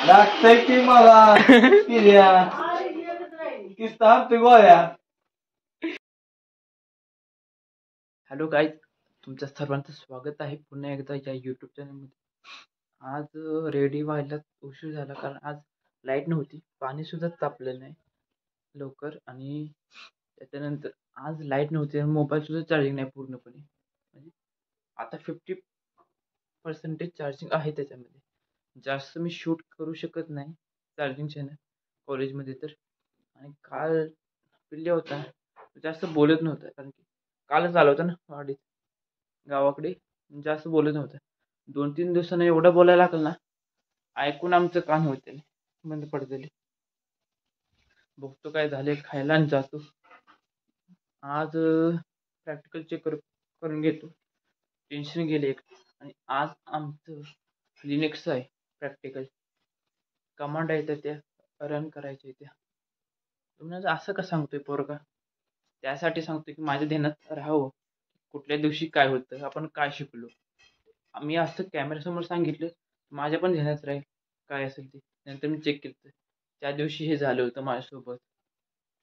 लागतंय की मला किर्या किस्ता हप्ते गोळ्या. हॅलो गाईज, तुमच्या सर्वांचं स्वागत आहे पुन्हा एकदा या यूट्यूब चॅनलमध्ये. आज रेडी व्हायला उशीर झाला कारण आज लाईट नव्हती, पाणी सुद्धा तापलं नाही लवकर आणि त्याच्यानंतर आज लाईट नव्हती आणि मोबाईल सुद्धा चार्जिंग नाही पूर्णपणे. म्हणजे आता 50% चार्जिंग आहे त्याच्यामध्ये. जास्त मी शूट करू शकत नाही चार्जिंगच्या कॉलेजमध्ये तर. आणि काल पिल्ले होता जास्त बोलत नव्हता कारण की कालच आला होता ना वाडीत गावाकडे, जास्त बोलत नव्हता. 2-3 दिवसानं एवढं बोलायला लागलं ना, ऐकून आमचं कान होते बंद पडलेले. बघतो काय झाले खायला आणि जातो. आज प्रॅक्टिकल चेक करून घेतो, टेन्शन गेले एक. आणि आज आमचं लिनक्स आहे प्रॅक्टिकल. कमांड आहे त्या रन करायच्या त्या. तुम्हाला असं का सांगतोय पोरगा, त्यासाठी सांगतोय की माझ्या ध्यानात राहावं कुठल्या दिवशी काय होतं, आपण काय शिकलो. मी असं कॅमेऱ्यासमोर सांगितलं माझ्या पण ध्यानात राहील काय असेल ते. नंतर मी चेक केलं त्या दिवशी हे झालं होतं माझ्यासोबत.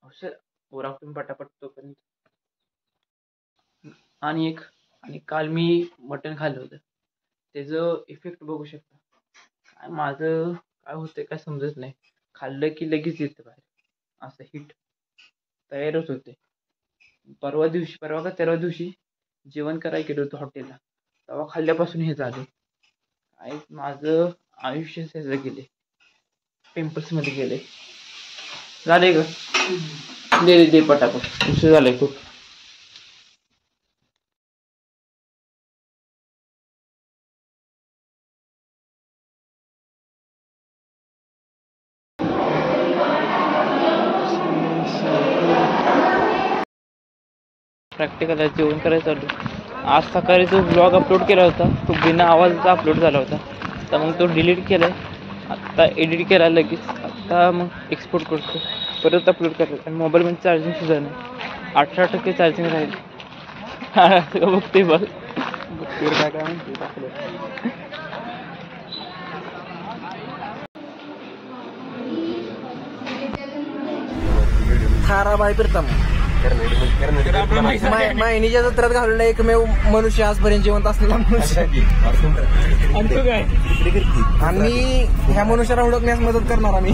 असं ओरावून पटापट तोपर्यंत. आणि काल मी मटण खाल्लं होतं, त्याचं इफेक्ट बघू शकता. काय माझं काय होतं काय समजत नाही. खाल्लं की लगेच येतं बाहेर, असं हिट तयारच होते. परवा तेरवा दिवशी जेवण करायला गेलो होतो हॉटेलला, तेव्हा खाल्ल्यापासून हे झालं. काय माझं आयुष्य त्याचं गेले, पिंपल्समध्ये गेले. झाले ग दे पटापट, उशीर झालंय खूप. प्रॅक्टिकल जेवण करायचं चालू. आज सकाळी जो ब्लॉग अपलोड केला होता तो बिना आवाजाचा अपलोड झाला होता, तर मग तो डिलीट केला आहे. आत्ता एडिट केला लगेच, आत्ता मग एक्सपोर्ट करतो, परत अपलोड करायचं. आणि मोबाईलमध्ये चार्जिंग सुद्धा नाही, 18% चार्जिंग राहील. बघते बघ काय म्हणते आपलं. थाराबाई प्रीतम मायनीच्या जत्रात घाललेला एकमेव मनुष्य आजपर्यंत जिवंत असलेला मनुष्य. आणि ह्या मनुष्याला ओळखण्यास मदत करणार आम्ही.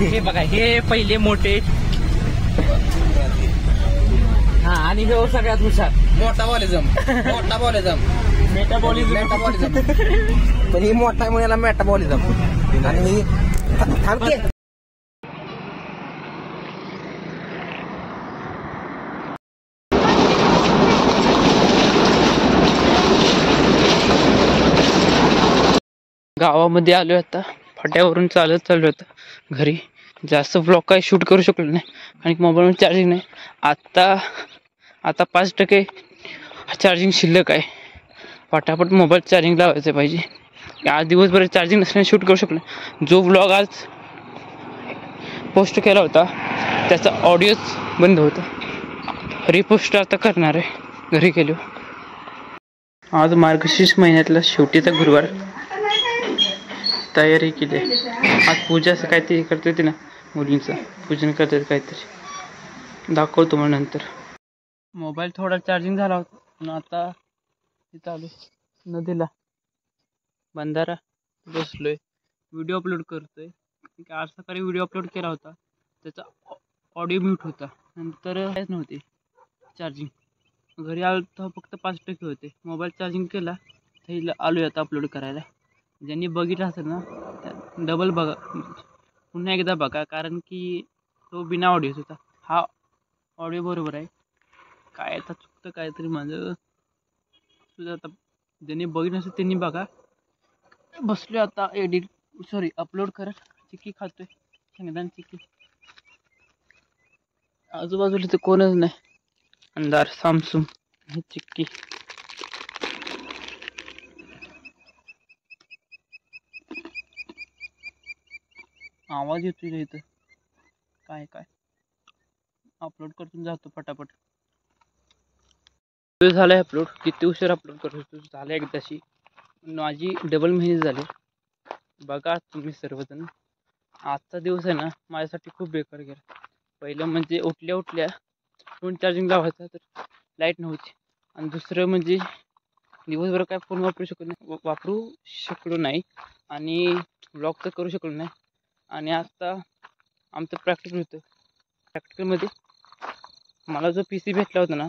हे बघा, हे पहिले मोठे हा, आणि हे सगळ्यात हुशार मोटाबॉलिझम मेटाबॉलिझम पण ही मोठा म्हणून याला मेटाबॉलिझम. आणि थांबते गावामध्ये आलो आता, फाट्यावरून चालत चाललो होता घरी. जास्त ब्लॉग काही शूट करू शकलो नाही आणि मोबाईलमध्ये चार्जिंग नाही. आता 5% चार्जिंग शिल्लक आहे. पटापट मोबाईल चार्जिंग लावायचं पाहिजे. आज दिवसभर चार्जिंग नसल्याने शूट करू शकलो. जो ब्लॉग आज पोस्ट केला होता त्याचा ऑडिओच बंद होता. रिपोस्ट आता करणार आहे घरी गेलो. आज मार्गशीर्ष महिन्यातला शेवटीचा गुरुवार. तयारी केली. आज पूजा असं काहीतरी करता येते ना, मुलींचं पूजन करता येते काहीतरी, दाखवतो मला नंतर. मोबाईल थोडा चार्जिंग झाला होता पण आता चालू नदीला बंधारा बसलोय, व्हिडिओ अपलोड करतोय. आज सकाळी व्हिडिओ अपलोड केला होता, त्याचा ऑडिओ म्यूट होता, नंतर काहीच नव्हती चार्जिंग. घरी आलो तर फक्त 5% होते. मोबाईल चार्जिंग केला तर आलो आता अपलोड करायला. ज्यांनी बघितलं असेल ना डबल बघा, पुन्हा एकदा बघा, कारण की तो बिना ऑडिओच होता. हा ऑडिओ बरोबर आहे. काय आता चुकतं काहीतरी माझं सुद्धा. आता ज्यांनी बघितलं असेल त्यांनी बघा. बसलो आता अपलोड करत. चिक्की खातोय, शेंगदाणे चिक्की. आजूबाजूला तर कोणच नाही, अंधार सामसूम. चिक्की आवाज येतोय इथं. काय अपलोड करतो जातो पटापट. झालाय अपलोड, किती उशीर अपलोड करतो झालं एकदाशी. माझी डबल मेहनत झाली. बघा तुम्ही सर्वजण. आजचा दिवस आहे ना माझ्यासाठी खूप बेकार गेला. पहिलं म्हणजे उठल्या फोन चार्जिंग लावायचा तर लाईट नव्हती, आणि दुसरं म्हणजे दिवसभर काय फोन वापरू शकलो नाही आणि ब्लॉग तर करू शकलो नाही. आणि आता आमचं प्रॅक्टिकल होतं. प्रॅक्टिकलमध्ये मला जो PC भेटला होता ना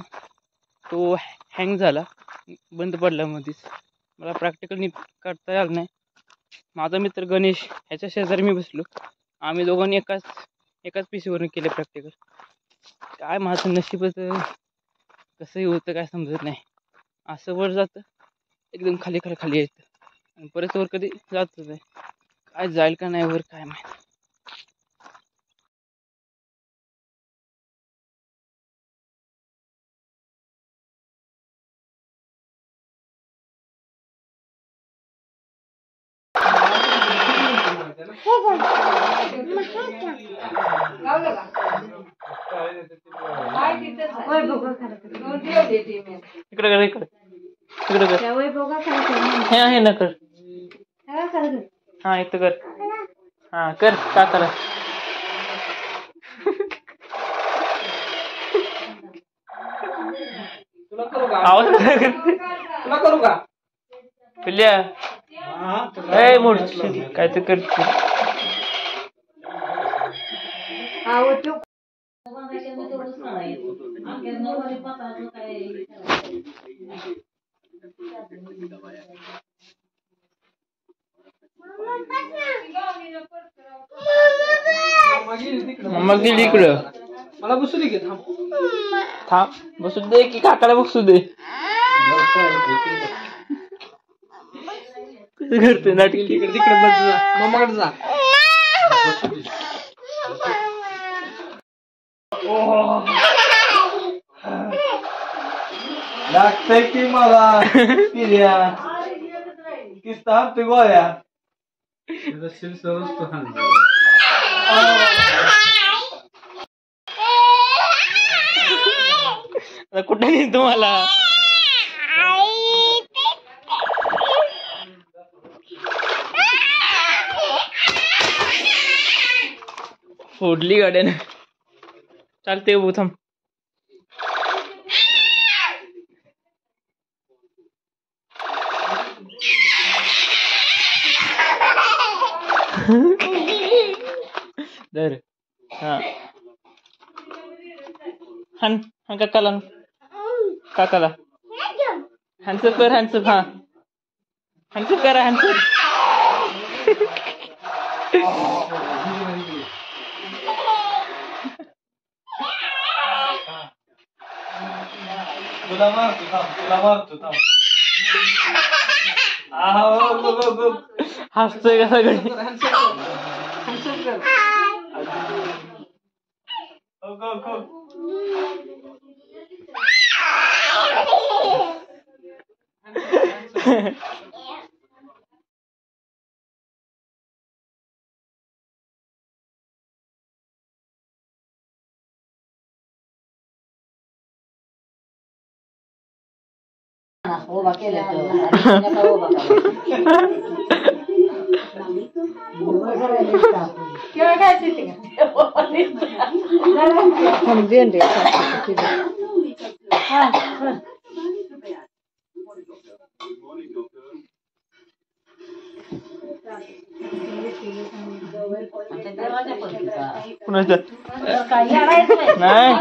तो हँग झाला, बंद पडला मध्येच. मला प्रॅक्टिकल नीट करता आलं नाही. माझा मित्र गणेश ह्याच्या शेजारी मी बसलो. आम्ही दोघांनी एकाच PC वरून केले प्रॅक्टिकल. काय माझं नशीबच कसंही होतं काय समजत नाही. असं वर जातं एकदम खाली येतं आणि परत वर कधी जातच नाही. काय जाईल का नाही वर काय माहिती. इकडे हे न कर. हा इथं कर. हा कर का करा. आवाज तुला करू का? पिल्या ए मोठी काय ते करते. मम्मा गेली इकडं. मला बसू दे की थांब बसू दे की काकाला बसू दे. कसं करते नाटकी. तिकडे बस जा, मम्माकडे जा. लागतंय की मला पिल्या किस्ता हप्ते गोळ्या कुठे नाही तुम्हाला. फोडली गाड्याने. चालते थांब. दर हा हन हन काकाला हॅन्सअप कर. हॅन्सअप हा हॅन्सअप करा. हॅन्सअप तुला मारतो थांब. हसतोय का सगळे. नाही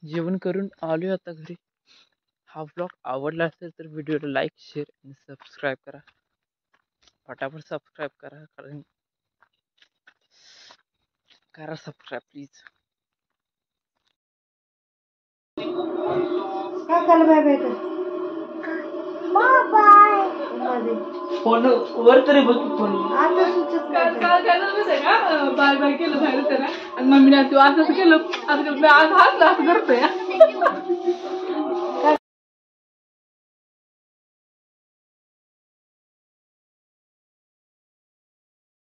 जेवण करून आलोय आता घरी. हा व्लॉग आवडला असेल तर व्हिडिओला लाईक, शेअर आणि सबस्क्राईब करा. फटाफट सबस्क्राईब करा, कारण करा सबस्क्राईब प्लीज. काय बाय बाय. दे. फोन वर तरी बघ फोन. आता सुचत नाही. काल काय झालं माहितीये का बाय बाय केलं बाहेर होतं ना आणि मम्मीने तू असं केलं असं केलं मी आज हात असं करतोय